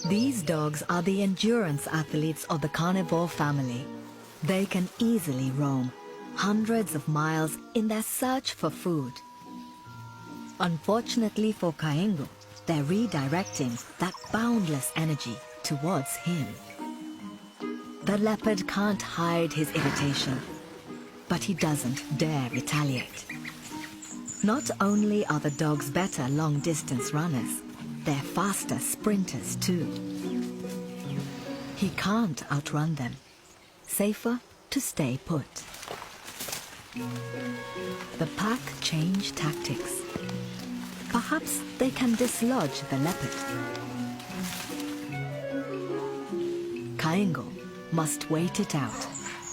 These dogs are the endurance athletes of the carnivore family. They can easily roam hundreds of miles in their search for food. Unfortunately for Kaingo, they're redirecting that boundless energy towards him. The leopard can't hide his irritation, but he doesn't dare retaliate. Not only are the dogs better long-distance runners, they're faster sprinters too. He can't outrun them. Safer to stay put. The pack change tactics. Perhaps they can dislodge the leopard. Kaingo must wait it out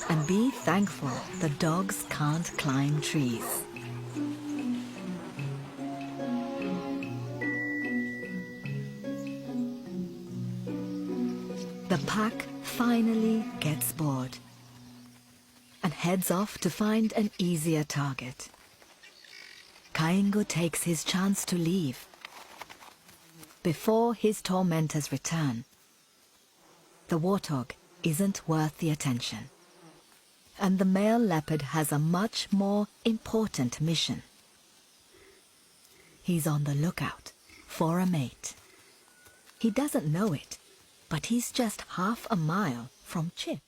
and be thankful the dogs can't climb trees. The pack finally gets bored and heads off to find an easier target. Kaingo takes his chance to leave before his tormentors return. The warthog isn't worth the attention, and the male leopard has a much more important mission. He's on the lookout for a mate. He doesn't know it, but he's just half a mile from Chip.